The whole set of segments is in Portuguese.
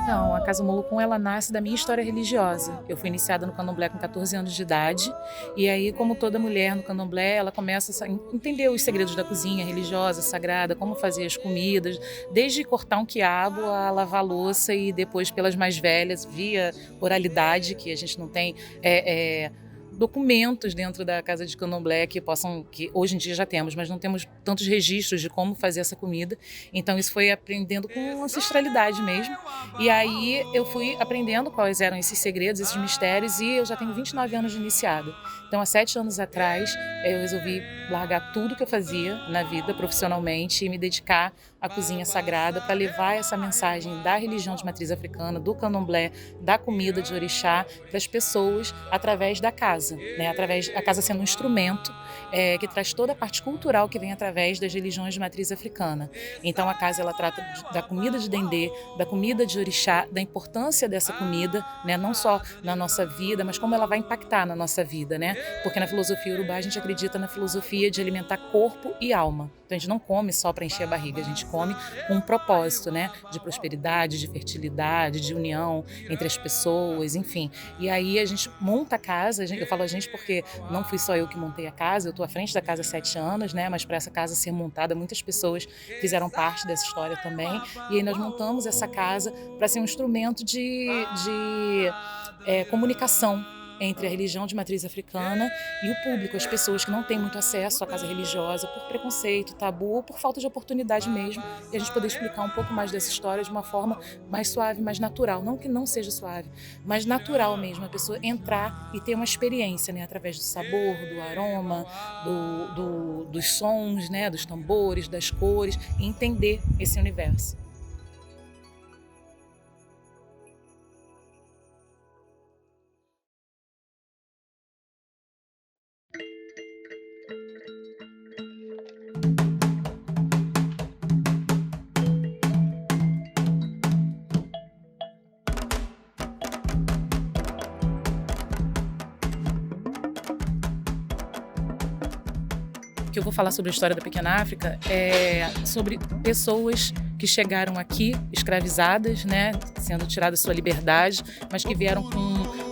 Então, a Casa Molokun, ela nasce da minha história religiosa. Eu fui iniciada no candomblé com 14 anos de idade, e aí, como toda mulher no candomblé, ela começa a entender os segredos da cozinha religiosa, sagrada, como fazer as comidas, desde cortar um quiabo a lavar a louça, e depois pelas mais velhas, via oralidade, que a gente não tem documentos dentro da casa de candomblé que hoje em dia já temos, mas não temos tantos registros de como fazer essa comida. Então isso foi aprendendo com ancestralidade mesmo. E aí eu fui aprendendo quais eram esses segredos, esses mistérios, e eu já tenho 29 anos de iniciada. Então há 7 anos atrás eu resolvi largar tudo que eu fazia na vida profissionalmente e me dedicar à cozinha sagrada para levar essa mensagem da religião de matriz africana, do candomblé, da comida de orixá para as pessoas através da casa, né? Através a casa sendo um instrumento que traz toda a parte cultural que vem através das religiões de matriz africana. Então a casa ela trata da comida de dendê, da comida de orixá, da importância dessa comida, né? Não só na nossa vida, mas como ela vai impactar na nossa vida, né? Porque na filosofia urubá a gente acredita na filosofia de alimentar corpo e alma. Então a gente não come só para encher a barriga, a gente come com um propósito, né? De prosperidade, de fertilidade, de união entre as pessoas, enfim. E aí a gente monta a casa, eu falo a gente porque não fui só eu que montei a casa, eu estou à frente da casa há 7 anos, né? Mas para essa casa ser montada, muitas pessoas fizeram parte dessa história também. E aí nós montamos essa casa para ser um instrumento de comunicação entre a religião de matriz africana e o público, as pessoas que não têm muito acesso à casa religiosa por preconceito, tabu ou por falta de oportunidade mesmo, e a gente poder explicar um pouco mais dessa história de uma forma mais suave, mais natural, não que não seja suave, mas natural mesmo, a pessoa entrar e ter uma experiência, né, através do sabor, do aroma, dos sons, né, dos tambores, das cores, e entender esse universo. Que eu vou falar sobre a história da Pequena África é sobre pessoas que chegaram aqui escravizadas, né, sendo tiradas sua liberdade, mas que vieram com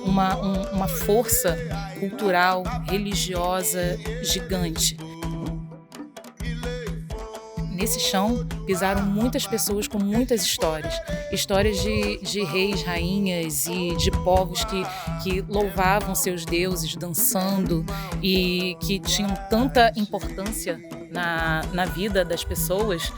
uma força cultural, religiosa gigante. Nesse chão pisaram muitas pessoas com muitas histórias. Histórias de reis, rainhas e de povos que louvavam seus deuses dançando e que tinham tanta importância na vida das pessoas.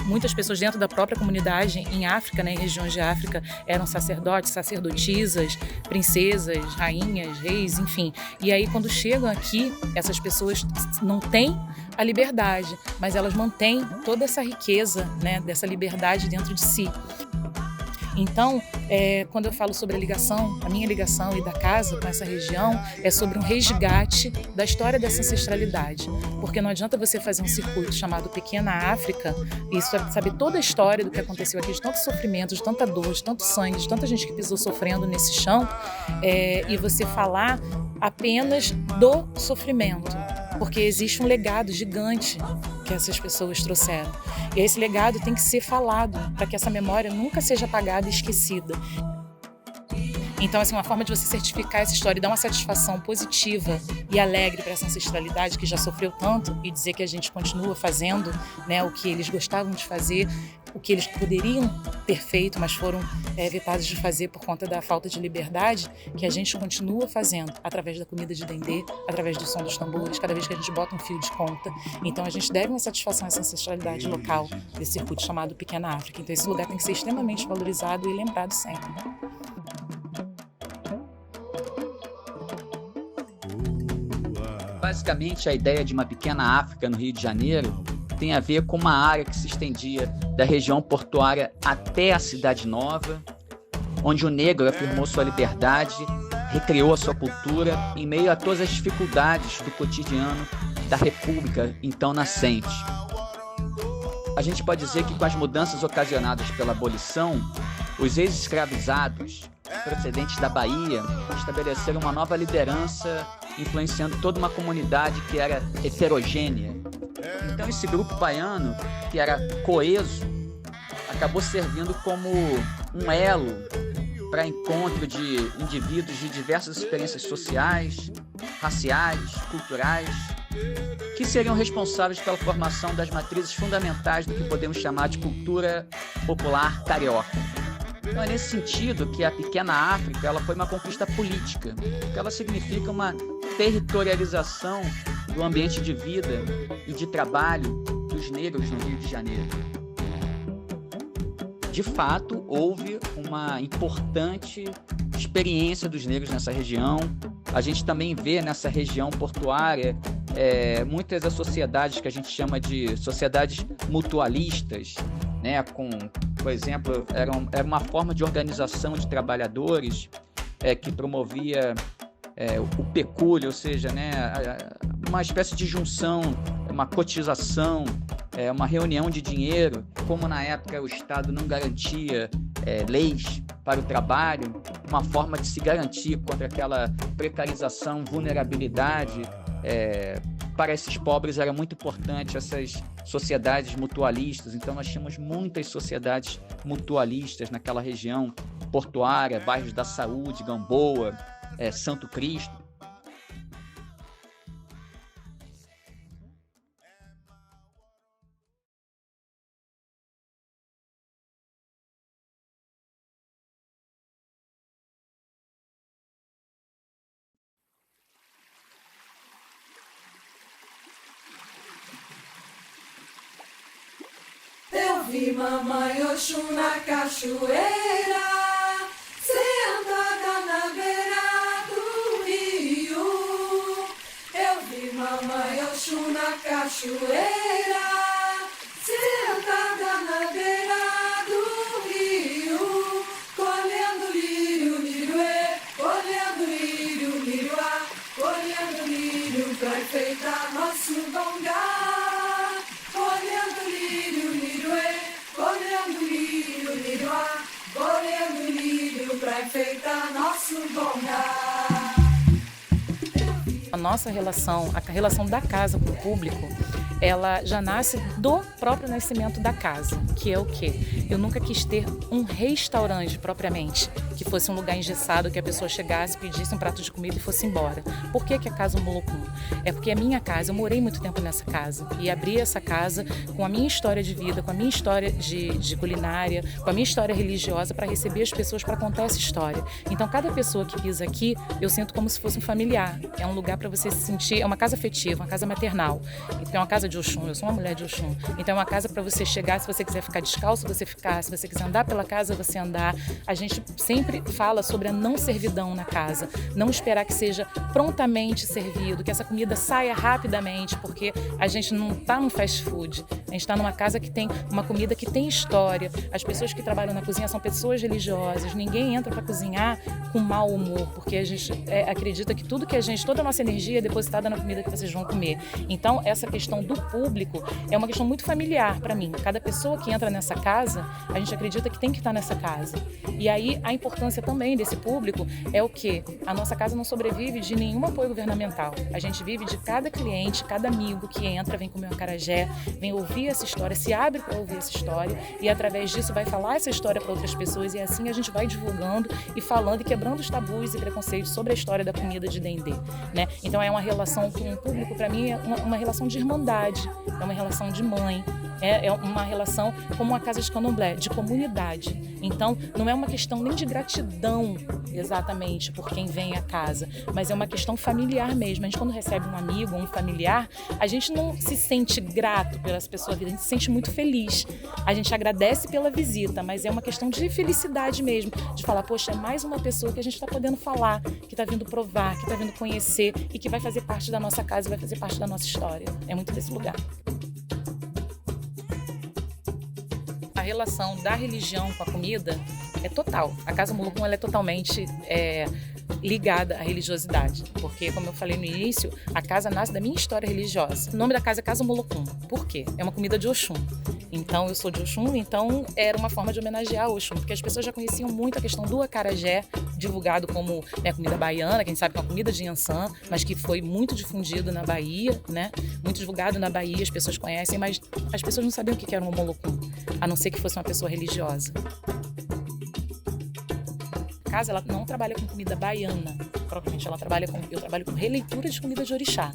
Muitas pessoas dentro da própria comunidade em África, né, em regiões de África, eram sacerdotes, sacerdotisas, princesas, rainhas, reis, enfim. E aí quando chegam aqui, essas pessoas não têm a liberdade, mas elas mantêm toda essa riqueza, né, dessa liberdade dentro de si. Então, quando eu falo sobre a minha ligação e da casa com essa região, é sobre um resgate da história dessa ancestralidade. Porque não adianta você fazer um circuito chamado Pequena África e saber toda a história do que aconteceu aqui, de tanto sofrimento, de tanta dor, de tanto sangue, de tanta gente que pisou sofrendo nesse chão, e você falar apenas do sofrimento. Porque existe um legado gigante que essas pessoas trouxeram. E esse legado tem que ser falado para que essa memória nunca seja apagada e esquecida. Então, assim, uma forma de você certificar essa história e dar uma satisfação positiva e alegre para essa ancestralidade que já sofreu tanto e dizer que a gente continua fazendo, né, o que eles gostavam de fazer, o que eles poderiam ter feito, mas foram vetados de fazer por conta da falta de liberdade, que a gente continua fazendo através da comida de dendê, através do som dos tambores, cada vez que a gente bota um fio de conta. Então a gente deve uma satisfação a essa ancestralidade local desse circuito chamado Pequena África. Então esse lugar tem que ser extremamente valorizado e lembrado sempre. Basicamente, a ideia de uma pequena África no Rio de Janeiro tem a ver com uma área que se estendia da região portuária até a Cidade Nova, onde o negro afirmou sua liberdade, recriou a sua cultura em meio a todas as dificuldades do cotidiano da República então nascente. A gente pode dizer que com as mudanças ocasionadas pela abolição, os ex-escravizados procedentes da Bahia estabeleceram uma nova liderança, influenciando toda uma comunidade que era heterogênea. Então esse grupo baiano, que era coeso, acabou servindo como um elo para encontro de indivíduos de diversas experiências sociais, raciais, culturais, que seriam responsáveis pela formação das matrizes fundamentais do que podemos chamar de cultura popular carioca. Então é nesse sentido que a Pequena África ela foi uma conquista política, porque ela significa uma territorialização do ambiente de vida e de trabalho dos negros no Rio de Janeiro. De fato, houve uma importante experiência dos negros nessa região. A gente também vê nessa região portuária muitas das sociedades que a gente chama de sociedades mutualistas, né? Por exemplo, era uma forma de organização de trabalhadores que promovia o pecúlio, ou seja, né, uma espécie de junção, uma cotização, uma reunião de dinheiro. Como na época o Estado não garantia leis para o trabalho, uma forma de se garantir contra aquela precarização, vulnerabilidade. Para esses pobres era muito importante essas sociedades mutualistas. Então nós tínhamos muitas sociedades mutualistas naquela região portuária, bairros da Saúde, Gamboa, Santo Cristo. Eu vi mamãe Oxum na cachoeira, sentada na beira do rio. Eu vi mamãe Oxum na cachoeira, sentada na beira do rio, colhendo lírio, lírio, colhendo lírio, lírio, colhendo lírio pra enfeitar nosso bongá. Colhendo lírio, lírio, colhendo lírio, lírio, colhendo lírio pra enfeitar nosso bongá. A nossa relação, a relação da casa com o público, ela já nasce do próprio nascimento da casa, que é o quê? Eu nunca quis ter um restaurante propriamente, que fosse um lugar engessado, que a pessoa chegasse, pedisse um prato de comida e fosse embora. Por que a Casa Mulucum? É porque a minha casa, eu morei muito tempo nessa casa e abri essa casa com a minha história de vida, com a minha história de culinária, com a minha história religiosa para receber as pessoas para contar essa história. Então cada pessoa que pisa aqui, eu sinto como se fosse um familiar. É um lugar para você se sentir, é uma casa afetiva, uma casa maternal. Então é uma casa de Oxum, eu sou uma mulher de Oxum. Então é uma casa para você chegar, se você quiser ficar descalço, você ficar, se você quiser andar pela casa, você andar. A gente sempre fala sobre a não servidão na casa, não esperar que seja prontamente servido, que essa comida saia rapidamente, porque a gente não está num fast food, a gente está numa casa que tem uma comida que tem história. As pessoas que trabalham na cozinha são pessoas religiosas, ninguém entra para cozinhar com mau humor, porque a gente acredita que tudo que a gente, toda a nossa energia é depositada na comida que vocês vão comer. Então essa questão do público é uma questão muito familiar para mim. Cada pessoa que entra nessa casa, a gente acredita que tem que estar nessa casa. E aí a importância importância também desse público é o quê? A nossa casa não sobrevive de nenhum apoio governamental. A gente vive de cada cliente, cada amigo que entra, vem comer um acarajé, vem ouvir essa história, se abre para ouvir essa história e através disso vai falar essa história para outras pessoas e assim a gente vai divulgando e falando e quebrando os tabus e preconceitos sobre a história da comida de Dendê, né? Então é uma relação com o público, para mim, é uma relação de irmandade, é uma relação de mãe, é uma relação como a Casa de Candomblé, de comunidade. Então, não é uma questão nem de gratidão exatamente por quem vem à casa, mas é uma questão familiar mesmo. A gente, quando recebe um amigo, um familiar, a gente não se sente grato pela pessoa vida, a gente se sente muito feliz. A gente agradece pela visita, mas é uma questão de felicidade mesmo, de falar, poxa, é mais uma pessoa que a gente está podendo falar, que está vindo provar, que está vindo conhecer e que vai fazer parte da nossa casa e vai fazer parte da nossa história. É muito desse lugar. A relação da religião com a comida é total. A Casa Molokum, ela é totalmente ligada à religiosidade, porque, como eu falei no início, a casa nasce da minha história religiosa. O nome da casa é Casa Molokum. Por quê? É uma comida de Oxum. Então, eu sou de Oxum, então era uma forma de homenagear Oxum, porque as pessoas já conheciam muito a questão do acarajé, divulgado como comida baiana, que a gente sabe que é uma comida de Inhaçã, mas que foi muito difundido na Bahia, né? Muito divulgado na Bahia, as pessoas conhecem, mas as pessoas não sabiam o que era um Molokum, a não ser que fosse uma pessoa religiosa. A casa, ela não trabalha com comida baiana, propriamente, eu trabalho com releitura de comida de orixá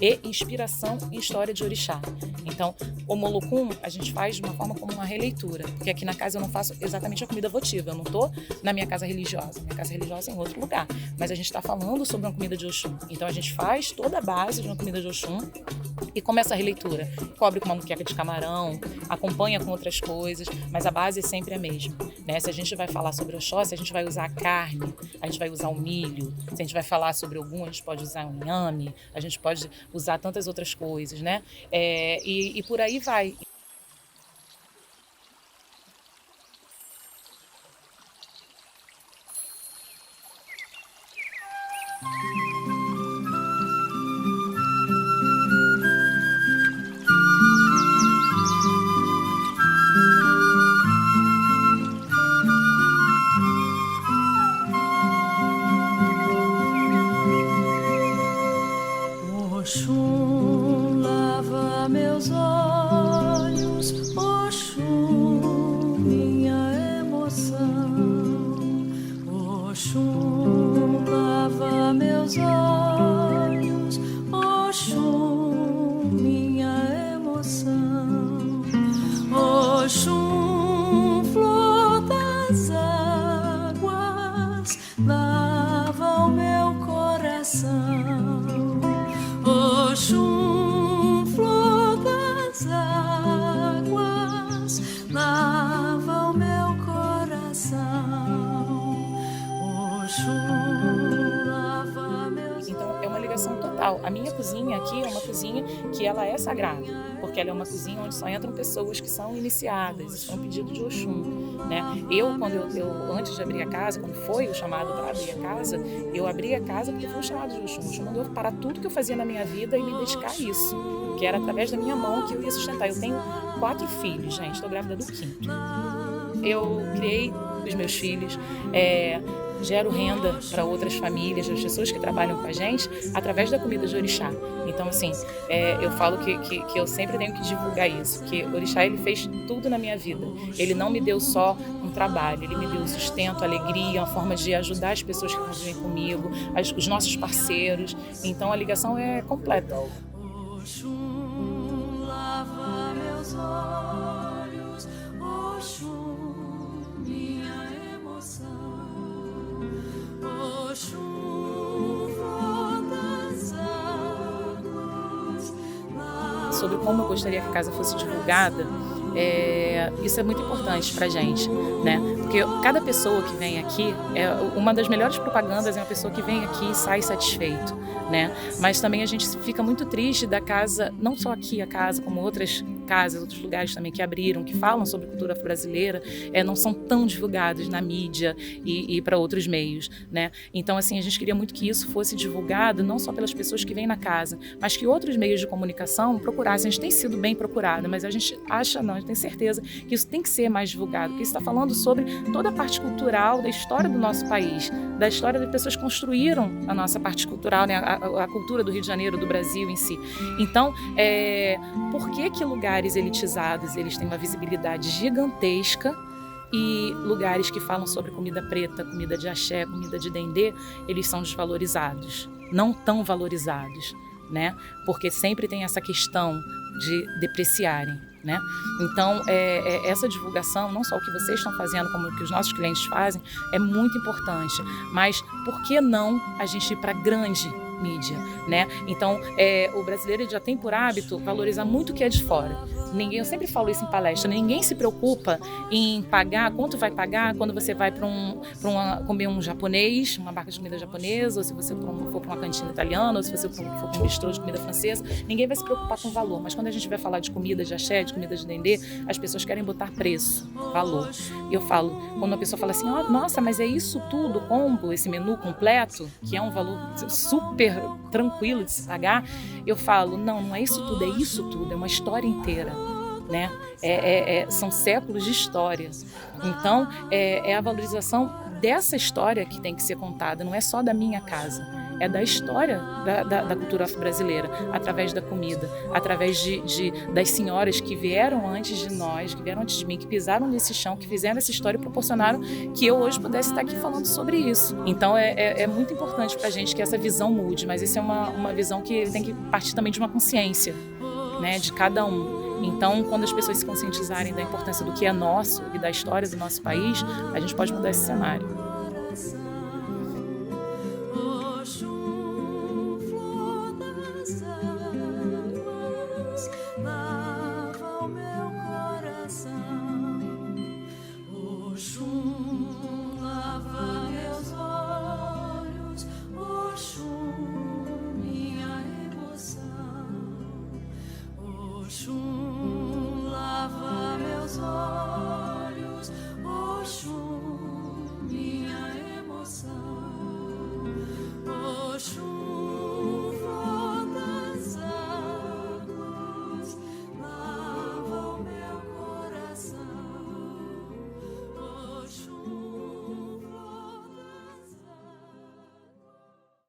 e inspiração em história de orixá. Então, o Molokum a gente faz de uma forma como uma releitura, porque aqui na casa eu não faço exatamente a comida votiva, eu não estou na minha casa religiosa, minha casa religiosa é em outro lugar, mas a gente está falando sobre uma comida de Oxum. Então a gente faz toda a base de uma comida de Oxum e começa a releitura, cobre com uma muqueca de camarão, acompanha com outras coisas, mas a base é sempre a mesma, né? Se a gente vai falar sobre Oxóssi, a gente vai usar a carne, a gente vai usar o milho, se a gente vai falar sobre algum, a gente pode usar um inhame, a gente pode usar tantas outras coisas, né? E por aí vai. Oxum, lava meus olhos, Oxum, minha emoção. Oxum, lava meus olhos, Oxum, minha emoção. Oxum, flor das águas, lava o meu coração. Oxum, flor das águas, lava o meu coração. Oxum, lava meus. Então é uma ligação total. A minha cozinha aqui é uma cozinha que ela é sagrada, porque ela é uma cozinha onde só entram pessoas que são iniciadas, isso é um pedido de Oxum, né? Quando eu antes de abrir a casa, quando foi o chamado para abrir a casa, eu abri a casa porque foi um chamado de Oxum. O Oxum mandou eu parar tudo que eu fazia na minha vida e me dedicar a isso, que era através da minha mão que eu ia sustentar. Eu tenho 4 filhos, gente, estou grávida do 5º. Eu criei os meus filhos, gero renda para outras famílias, as pessoas que trabalham com a gente, através da comida de orixá. Então, assim, eu falo que eu sempre tenho que divulgar isso, que o orixá, ele fez tudo na minha vida. Ele não me deu só um trabalho, ele me deu sustento, alegria, uma forma de ajudar as pessoas que convivem comigo, os nossos parceiros. Então, a ligação é completa. Oxum, lava meus olhos, Oxum, minha emoção. Oxum, flor das águas. Sobre como eu gostaria que a casa fosse divulgada, isso é muito importante pra gente, né? Porque cada pessoa que vem aqui, uma das melhores propagandas é uma pessoa que vem aqui e sai satisfeito, né? Mas também a gente fica muito triste da casa, não só aqui a casa, como outras casas, outros lugares também que abriram, que falam sobre cultura afro-brasileira, não são tão divulgados na mídia e para outros meios, né? Então, assim, a gente queria muito que isso fosse divulgado, não só pelas pessoas que vêm na casa, mas que outros meios de comunicação procurassem. A gente tem sido bem procurada, mas a gente acha, não, a gente tem certeza que isso tem que ser mais divulgado, que isso está falando sobre toda a parte cultural da história do nosso país, da história de pessoas que construíram a nossa parte cultural, né? A cultura do Rio de Janeiro, do Brasil em si. Então, por que lugares elitizados eles têm uma visibilidade gigantesca e lugares que falam sobre comida preta, comida de axé, comida de dendê, eles são desvalorizados, não tão valorizados, né? Porque sempre tem essa questão de depreciarem, né? Então, essa divulgação, não só o que vocês estão fazendo, como o que os nossos clientes fazem, é muito importante. Mas por que não a gente ir para a grande mídia, né? Então, o brasileiro já tem por hábito valorizar muito o que é de fora. Eu sempre falo isso em palestra, ninguém se preocupa em pagar, quanto vai pagar quando você vai para comer um japonês, uma barca de comida japonesa, ou se você for para uma cantina italiana, ou se você for para um bistrô de comida francesa, ninguém vai se preocupar com o valor. Mas quando a gente vai falar de comida de axé, de comida de dendê, as pessoas querem botar preço, valor. E eu falo, quando a pessoa fala assim, nossa, mas é isso tudo, combo, esse menu completo, que é um valor super tranquilo de se pagar, eu falo, não é isso tudo, é uma história inteira, né? São séculos de história. Então, é a valorização dessa história que tem que ser contada, não é só da minha casa, é da história da cultura afro-brasileira, através da comida, através das senhoras que vieram antes de nós, que vieram antes de mim, que pisaram nesse chão, que fizeram essa história e proporcionaram que eu hoje pudesse estar aqui falando sobre isso. Então é muito importante para a gente que essa visão mude, mas isso é uma visão que tem que partir também de uma consciência, né, de cada um. Então, quando as pessoas se conscientizarem da importância do que é nosso e da história do nosso país, a gente pode mudar esse cenário.